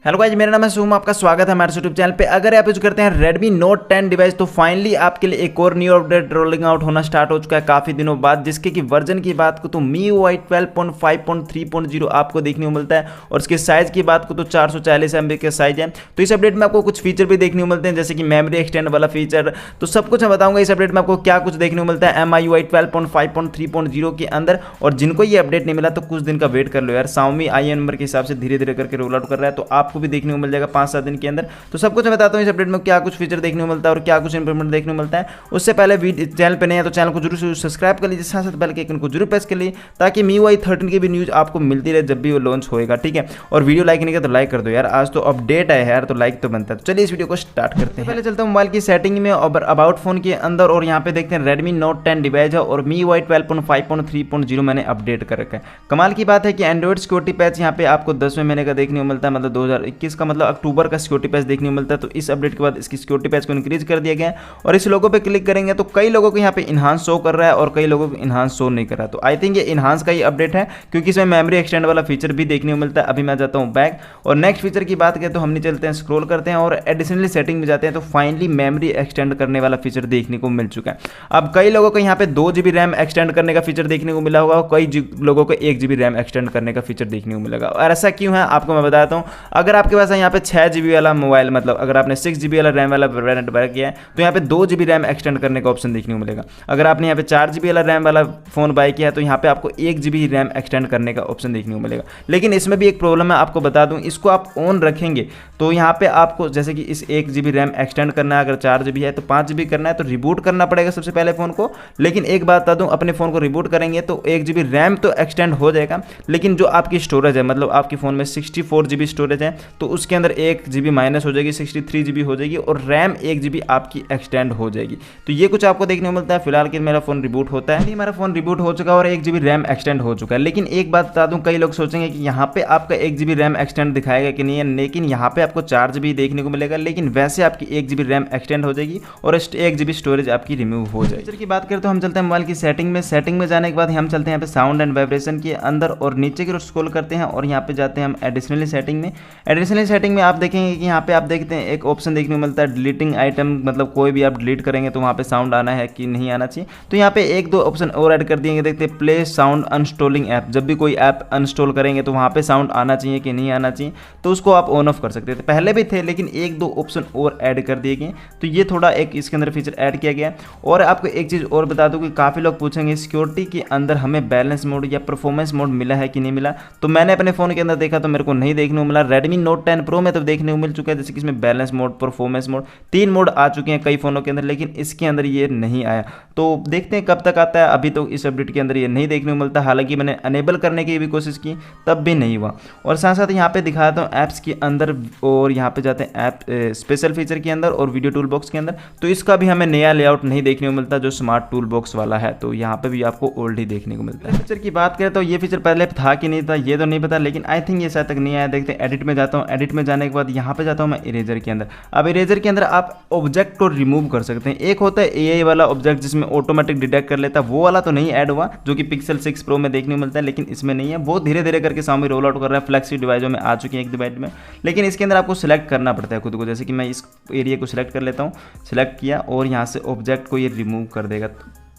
Hello guys, मेरा नाम है सुम। आपका स्वागत है हमारे यूट्यूब चैनल पे। अगर आप यूज करते हैं Redmi Note 10 डिवाइस तो फाइनली आपके लिए एक और न्यू अपडेट रोलिंग आउट होना स्टार्ट हो चुका है काफ़ी दिनों बाद, जिसके कि वर्जन की बात को तो MIUI 12.5.3.0 आपको देखने को मिलता है और इसके साइज़ की बात को तो 440 MB का साइज है। तो इस अपडेट में आपको कुछ फीचर भी देखने को मिलते हैं, जैसे कि मेमोरी एक्सटेंड वाला फीचर। तो सब कुछ मैं बताऊंगा इस अपडेट में आपको क्या कुछ देखने को मिलता है MIUI 12.5.3.0 के अंदर। और जिनको ये अपडेट नहीं मिला तो कुछ दिन का वेट कर लो यार, Xiaomi IE नंबर के हिसाब से धीरे धीरे करके रोल आउट कर रहा है, तो आपको भी देखने को मिल जाएगा 5-7 दिन के अंदर। तो सब कुछ मैं बताता हूँ इस अपडेट में क्या कुछ फीचर देखने को मिलता है और क्या कुछ इंप्रूवमेंट देखने को मिलता है। उससे पहले चैनल पे नहीं है तो चैनल को जरूर सब्सक्राइब कर लीजिए, साथ साथ बेल के आइकन को जरूर प्रेस कर लीजिए ताकि MIUI 13 की भी न्यूज़ आपको मिलती रहे जब भी वो लॉन्च होएगा, ठीक है। और वीडियो लाइक नहीं किया तो लाइक कर दो यार, आज तो अपडेट है यार, तो लाइक तो बनता है। तो चलिए इस वीडियो को स्टार्ट करते हैं। पहले चलता हूँ मोबाइल की सेटिंग में और अबाउट फोन के अंदर, और यहाँ पे देखते हैं Redmi Note 10 डिवाइस है और MIUI 12.5.3.0 मैंने अपडेट कर रखा है। कमाल की बात है कि एंड्रॉइड सिक्योरिटी पैच यहाँ पे आपको 10वें महीने का देखने को मिलता है, मतलब 2021 का, मतलब अक्टूबर का सिक्योरिटी पैच देखने को मिलता है। तो इस अपडेट के बाद इसकी सिक्योरिटी पैच को इंक्रीज कर दिया गया है और इस लोगो पे क्लिक करेंगे तो कई लोगों को यहाँ पे इनहांस शो कर रहा है और कई लोगों को इनहांस शो नहीं कर रहा है। तो आई थिंक ये इनहांस का ही अपडेट है क्योंकि इसमें मेमोरी एक्सटेंड वाला फीचर भी देखने को मिलता है। अभी मैं जाता हूँ बैक और नेक्स्ट फीचर की बात करें तो हम चलते हैं, स्क्रॉल करते हैं और एडिशनली सेटिंग में जाते हैं तो फाइनली मेमोरी एक्सटेंड करने वाला फीचर देखने को मिल चुका है। अब कई लोगों को यहाँ पे 2 GB रैम एक्सटेंड करने का फीचर देखने को मिला होगा और कई लोगों को 1 GB रैम एक्सटेंड करने का फीचर देखने को मिलेगा। और ऐसा क्यों है आपको मैं बताता हूँ। अगर आपके पास यहाँ पे 6 GB वाला मोबाइल, मतलब अगर आपने 6 GB वाला रैम वाला वेरिएंट बाय किया है तो यहाँ पे 2 GB रैम एक्सटेंड करने का ऑप्शन देखने को मिलेगा। अगर आपने यहाँ पे 4 GB वाला रैम वाला फोन बाय किया है तो यहाँ पे आपको 1 GB रैम एक्सटेंड करने का ऑप्शन देखने को मिलेगा। लेकिन इसमें भी एक प्रॉब्लम है, आपको बता दूं, इसको आप ऑन रखेंगे तो यहाँ पे आपको जैसे कि इस 1 GB रैम एक्सटेंड करना है, अगर 4 GB है तो 5 GB करना है तो रिबूट करना पड़ेगा सबसे पहले फ़ोन को। लेकिन एक बात बता दूं, अपने फ़ोन को रिबूट करेंगे तो 1 GB रैम तो एक्सटेंड हो जाएगा, लेकिन जो आपकी स्टोरेज है, मतलब आपके फ़ोन में 64 GB स्टोरेज है तो उसके अंदर 1 GB माइनस हो जाएगी, 63 GB हो जाएगी और रैम 1 GB आपकी एक्सटेंड हो जाएगी। तो ये कुछ आपको देखने को मिलता है। फिलहाल कि मेरा फ़ोन रिबूट होता है, नहीं मेरा फ़ोन रिबूट हो चुका और 1 GB रैम एक्सटेंड हो चुका है। लेकिन एक बात बता दूं, कई लोग सोचेंगे कि यहाँ पे आपका 1 GB रैम एक्सटेंड दिखाएगा कि नहीं है, लेकिन यहाँ पे आपको 4 GB देखने को मिलेगा, लेकिन वैसे आपकी 1 GB रैम एक्सटेंड हो जाएगी और 1 GB स्टोरेज आपकी रिमूव हो जाएगी। फीचर की बात करें तो हम चलते हैं मोबाइल की सेटिंग में। सेटिंग में जाने के बाद हम चलते हैं यहाँ पे साउंड एंड वाइब्रेशन के अंदर और नीचे की ओर स्क्रॉल करते हैं और यहाँ पे जाते हैं हम एडिशनली सेटिंग में। एडिशनली सेटिंग में आप देखेंगे कि यहाँ पे आप देखते हैं एक ऑप्शन देखने को मिलता है डिलीटिंग आइटम, मतलब कोई भी आप डिलीट करेंगे तो वहाँ पे साउंड आना है कि नहीं आना चाहिए। तो यहाँ पे 1-2 ऑप्शन और ऐड कर दिए, देखते हैं प्ले साउंड अनस्टॉलिंग ऐप। जब भी कोई ऐप अनस्टॉल करेंगे तो वहाँ पे साउंड आना चाहिए कि नहीं आना चाहिए, तो उसको आप ऑन ऑफ कर सकते थे। पहले भी थे लेकिन 1-2 ऑप्शन और ऐड कर दिए गए, तो ये थोड़ा एक इसके अंदर फीचर ऐड किया गया है। और आपको एक चीज़ और बता दूँ कि काफ़ी लोग पूछेंगे सिक्योरिटी के अंदर हमें बैलेंस मोड या परफॉर्मेंस मोड मिला है कि नहीं मिला। तो मैंने अपने फ़ोन के अंदर देखा तो मेरे को नहीं देखने को मिला। Redmi Note 10 Pro में तो देखने को मिल चुका है, जैसे कि इसमें balance mode, performance mode, 3 mode आ चुके हैं कई फ़ोनों के अंदर, लेकिन इसके अंदर ये नहीं आया। तो देखते हैं कब तक आता है। अभी तो इस अपडेट के अंदर ये नहीं देखने को मिलता, हालांकि मैंने अनेबल करने की भी कोशिश की तब भी नहीं हुआ। और साथ साथ यहाँ पे दिखाता हूँ ऐप्स के अंदर, और यहाँ पे जाते हैं ऐप स्पेशल फीचर के अंदर और वीडियो टूल बॉक्स के अंदर। तो इसका भी हमें नया लेआउट नहीं देखने को मिलता जो स्मार्ट टूल बॉक्स वाला है, तो यहाँ पे भी आपको ओल्ड ही देखने को मिलता है। फीचर की बात करें तो ये फीचर पहले था कि नहीं था ये तो नहीं पता, लेकिन आई थिंक ये शायद तक नहीं आया। देखते हैं एडिट में जाता हूँ। एडिट में जाने के बाद यहाँ पे जाता हूँ मैं इरेजर के अंदर। अब इरेजर के अंदर आप ऑब्जेक्ट को रिमूव कर सकते हैं। एक होता है AI वाला ऑब्जेक्ट जिसमें ऑटोमेटिक डिटेक्ट कर लेता है, वो वाला तो नहीं ऐड हुआ जो कि Pixel 6 Pro में देखने को मिलता है, लेकिन इसमें नहीं है। वो धीरे धीरे करके Xiaomi रोल आउट कर रहा है, फ्लैगशिप डिवाइसों में आ चुकी है एक डिवाइस में, लेकिन इसके अंदर आपको सिलेक्ट करना पड़ता है खुद को। जैसे कि मैं इस एरिया को सिलेक्ट कर लेता हूँ, सिलेक्ट किया और यहाँ से ऑब्जेक्ट को ये रिमूव कर देगा।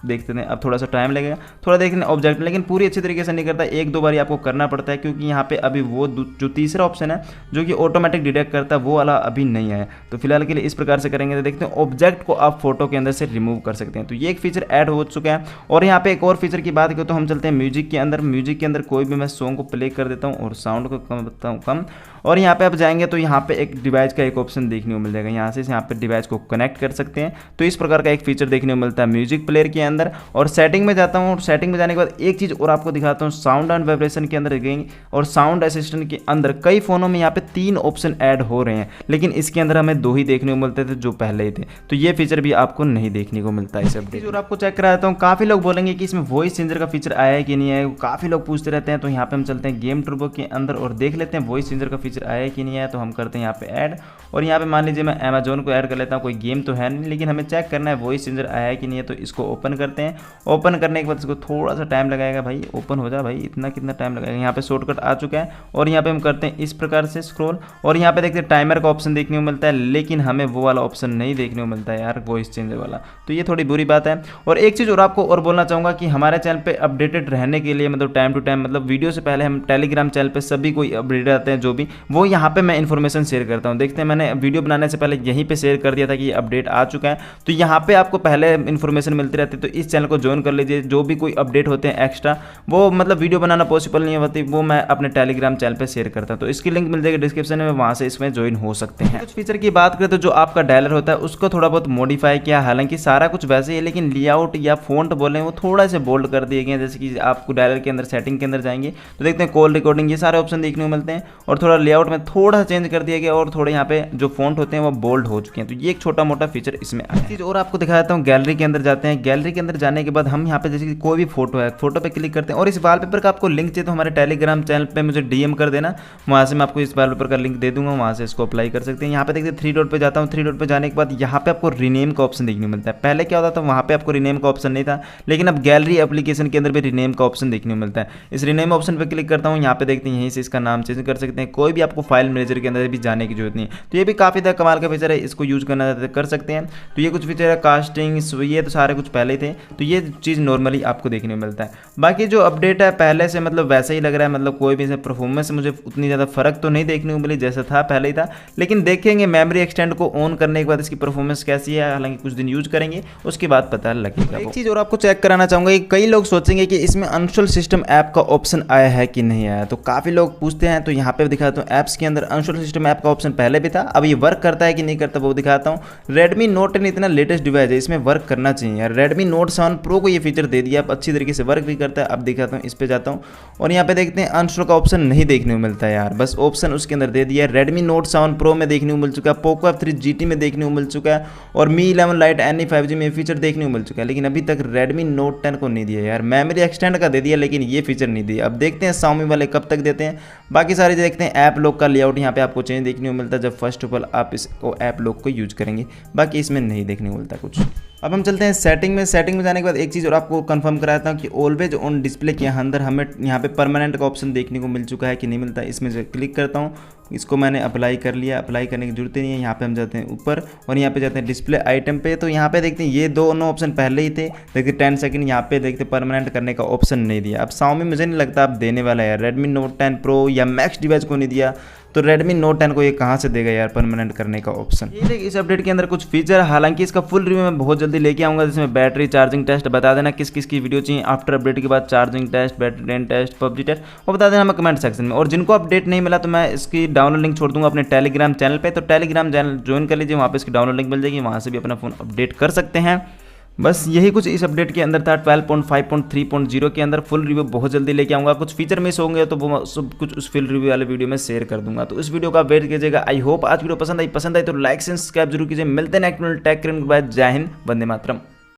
देखते हैं, अब थोड़ा सा टाइम लगेगा, थोड़ा देखते हैं ऑब्जेक्ट, लेकिन पूरी अच्छी तरीके से नहीं करता, 1-2 बार आपको करना पड़ता है क्योंकि यहाँ पे अभी वो जो तीसरा ऑप्शन है जो कि ऑटोमेटिक डिटेक्ट करता है वो वाला अभी नहीं आया। तो फिलहाल के लिए इस प्रकार से करेंगे तो देखते हैं ऑब्जेक्ट को आप फोटो के अंदर से रिमूव कर सकते हैं। तो ये एक फीचर ऐड हो चुका है। और यहाँ पे एक और फीचर की बात करें तो हम चलते हैं म्यूजिक के अंदर। म्यूजिक के अंदर कोई भी मैं सॉन्ग को प्ले कर देता हूँ और साउंड को कम करता हूँ कम, और यहाँ पे आप जाएंगे तो यहाँ पे एक डिवाइस का एक ऑप्शन देखने को मिल जाएगा, यहाँ से यहाँ पे डिवाइस को कनेक्ट कर सकते हैं। तो इस प्रकार का एक फीचर देखने को मिलता है म्यूजिक प्लेयर के अंदर। और सेटिंग में जाता हूँ, सेटिंग में जाने के बाद एक चीज़ और आपको दिखाता हूँ, साउंड एंड वाइब्रेशन के अंदर गएंगे और साउंड असिस्टेंट के अंदर कई फ़ोनों में यहाँ पे 3 ऑप्शन ऐड हो रहे हैं, लेकिन इसके अंदर हमें 2 ही देखने को मिलते थे जो पहले ही थे। तो ये फीचर भी आपको नहीं देखने को मिलता है इस अपडेट। और आपको चेक कराता हूँ, काफ़ी लोग बोलेंगे कि इसमें वॉइस चेंजर का फीचर आया है कि नहीं है, काफ़ी लोग पूछते रहते हैं। तो यहाँ पे हम चलते हैं गेम टर्बो के अंदर और देख लेते हैं वॉइस चेंजर का फीचर आया है कि नहीं है। तो हम करते हैं यहाँ पे ऐड, और यहाँ पे मान लीजिए मैं अमेजोन को ऐड कर लेता हूँ, कोई गेम तो है नहीं, लेकिन हमें चेक करना है वॉइस चेंजर आया है कि नहीं है। तो इसको ओपन करते हैं। ओपन करने के बाद इसको थोड़ा सा टाइम लगाएगा भाई, ओपन हो जा भाई, इतना कितना टाइम लगाएगा। यहाँ पे शॉर्टकट आ चुका है और यहाँ पे हम करते हैं इस प्रकार से स्क्रॉल और यहाँ पे देखते हैं टाइमर का ऑप्शन देखने को मिलता है, लेकिन हमें वो वाला ऑप्शन नहीं देखने को मिलता है यार, वॉइस चेंजर वाला, तो ये थोड़ी बुरी बात है। और एक चीज़ और आपको और बोलना चाहूँगा कि हमारे चैनल पे अपडेटेड रहने के लिए मतलब टाइम टू टाइम मतलब वीडियो से पहले हम टेलीग्राम चैनल पे सभी कोई अपडेट आते हैं जो भी, वो यहाँ पे मैं इन्फॉर्मेशन शेयर करता हूँ। देखते हैं मैंने वीडियो बनाने से पहले यहीं पे शेयर कर दिया था कि ये अपडेट आ चुका है, तो यहाँ पे आपको पहले इन्फॉर्मेशन मिलती रहती है। तो इस चैनल को ज्वाइन कर लीजिए, जो भी कोई अपडेट होते हैं एक्स्ट्रा वो मतलब वीडियो बनाना पॉसिबल नहीं होती, वो मैं अपने टेलीग्राम चैनल पे शेयर करता हूँ। तो इसकी लिंक मिल जाएगी डिस्क्रिप्शन में, वहाँ से इसमें ज्वाइन हो सकते हैं। कुछ फीचर की बात करें तो जो आपका डायलर होता है उसको थोड़ा बहुत मॉडिफाई किया, हालांकि सारा कुछ वैसे ही है, लेकिन लेआउट या फॉन्ट बोले वो थोड़ा से बोल्ड कर दिए गए। जैसे कि आपको डायलर के अंदर सेटिंग के अंदर जाएंगे तो देखते हैं कॉल रिकॉर्डिंग, ये सारे ऑप्शन देखने को मिलते हैं और थोड़ा लेआउट में थोड़ा चेंज कर दिया गया और थोड़े यहाँ पे जो फॉन्ट होते हैं वो बोल्ड हो चुके हैं। तो ये एक छोटा मोटा फीचर इसमें है। चीज़ और आपको दिखा देता हूँ, गैलरी के अंदर जाते हैं। गैलरी के अंदर जाने के बाद हम यहाँ पे जैसे कि कोई भी फोटो है, फोटो पे क्लिक करते हैं और इस वॉलपेपर का आपको लिंक चाहिए तो हमारे टेलीग्राम चैनल पे मुझे डीएम कर देना, वहाँ से मैं आपको इस वॉलपेपर का लिंक दे दूंगा, वहाँ से इसको अप्लाई कर सकते हैं। यहाँ पे देखते हैं 3 डॉट पे जाता हूँ, 3 डॉट पे जाने के बाद यहाँ पे आपको रीनेम का ऑप्शन देखने को मिलता है। पहले क्या होता था वहाँ पे आपको रीनेम का ऑप्शन नहीं था, लेकिन अब गैलरी एप्लीकेशन के अंदर भी रीनेम का ऑप्शन देखने को मिलता है। इस रीनेम ऑप्शन पर क्लिक करता हूँ, यहाँ पे देखते हैं यहीं से इसका नाम चेंज कर सकते हैं, कोई भी आपको फाइल मैनेजर के अंदर भी जाने की जरूरत नहीं है। तो ये भी काफ़ी ज़्यादा कमाल का फीचर है, इसको यूज़ करना कर सकते हैं। तो ये कुछ फीचर है, कास्टिंग, ये तो सारे कुछ पहले ही थे, तो ये चीज़ नॉर्मली आपको देखने को मिलता है। बाकी जो अपडेट है पहले से मतलब वैसा ही लग रहा है, मतलब कोई भी परफॉर्मेंस से मुझे उतनी ज़्यादा फर्क तो नहीं देखने को मिली, जैसा था पहले ही था, लेकिन देखेंगे मेमोरी एक्सटेंड को ऑन करने के बाद इसकी परफॉर्मेंस कैसी है, हालांकि कुछ दिन यूज करेंगे उसके बाद पता लगेगा। एक चीज़ और आपको चेक कराना चाहूँगा कि कई लोग सोचेंगे कि इसमें अनइंस्टॉल सिस्टम ऐप का ऑप्शन आया है कि नहीं आया, तो काफ़ी लोग पूछते हैं। तो यहाँ पे दिखाता हूँ ऐप्स के अंदर अनइंस्टॉल सिस्टम ऐप का ऑप्शन पहले भी था, अब ये वर्क करता है कि नहीं करता वो दिखाता हूँ। Redmi Note 10 इतना लेटेस्ट डिवाइस है, इसमें वर्क करना चाहिए यार। Redmi Note 7 Pro को ये फीचर दे दिया, अब अच्छी तरीके से वर्क भी करता है। अब दिखाता हूँ, इस पे जाता हूँ और यहाँ पे देखते हैं अनइंस्टॉल का ऑप्शन नहीं देखने को मिलता है यार, बस ऑप्शन उसके अंदर दे दिया है। Redmi Note 7 Pro में देखने को मिल चुका है, Poco F3 GT में देखने को मिल चुका है और Mi 11 Lite NE 5G में फीचर देखने को मिल चुका है, लेकिन अभी तक Redmi Note 10 को नहीं दिया यार। मेमोरी एक्सटेंड का दे दिया लेकिन ये फीचर नहीं दिया। अब देखते हैं Xiaomi वाले कब तक देते हैं। बाकी सारे देखते हैं, ऐप लॉक का लेआउट यहाँ पे आपको चेंज देखने को मिलता है जब फर्स्ट ऑफ ऑल आप इसको ऐप लॉक को यूज करेंगे, बाकी इसमें नहीं देखने को मिलता कुछ। अब हम चलते हैं सेटिंग में। सेटिंग में जाने के बाद एक चीज़ और आपको कंफर्म कराता हूँ कि ऑलवेज ऑन डिस्प्ले के अंदर हमें यहाँ पे परमानेंट का ऑप्शन देखने को मिल चुका है कि नहीं मिलता है। इसमें से क्लिक करता हूँ, इसको मैंने अप्लाई कर लिया। अप्लाई करने की जरूरत नहीं है, यहाँ पे हम जाते हैं ऊपर और यहाँ पे जाते हैं डिस्प्ले आइटम पे। तो यहाँ पे देखते हैं ये दोनों ऑप्शन पहले ही थे, देखते 10 सेकंड यहाँ पे देखते परमानेंट करने का ऑप्शन नहीं दिया। अब Xiaomi मुझे नहीं लगता अब देने वाला है, Redmi Note 10 Pro या मैक्स डिवाइस को नहीं दिया, तो Redmi Note 10 को ये कहाँ से देगा यार परमानेंट करने का ऑप्शन। ये देखिए इस अपडेट के अंदर कुछ फीचर, हालांकि इसका फुल रिव्यू मैं बहुत जल्दी लेके आऊँगा, जिसमें बैटरी चार्जिंग टेस्ट बता देना किस किस की वीडियो चाहिए आफ्टर अपडेट के बाद, charging test, battery drain test, PUBG test, वो बता देना मैं कमेंट सेक्शन में। और जिनको अपडेट नहीं मिला तो मैं इसकी डाउनलोड लिंक छोड़ दूंगा अपने टेलीग्राम चैनल पे, तो टेलीग्राम चैनल ज्वाइन कर लीजिए, वहाँ पे इसकी डाउनलोड लिंक मिल जाएगी, वहाँ से भी अपना फ़ोन अपडेट कर सकते हैं। बस यही कुछ इस अपडेट के अंदर था। 12.5.3.0 के अंदर फुल रिव्यू बहुत जल्दी लेके आऊँगा। कुछ फीचर मिस होंगे तो वो सब कुछ उस फुल रिव्यू वाले वीडियो में शेयर कर दूंगा, तो इस वीडियो का वेट कीजिएगा। आई होप आज वीडियो पसंद आई तो लाइक एंड सब्सक्राइब जरूर कीजिए। मिलते हैं next video, take care, bye, जय हिंद, वंदे मातरम।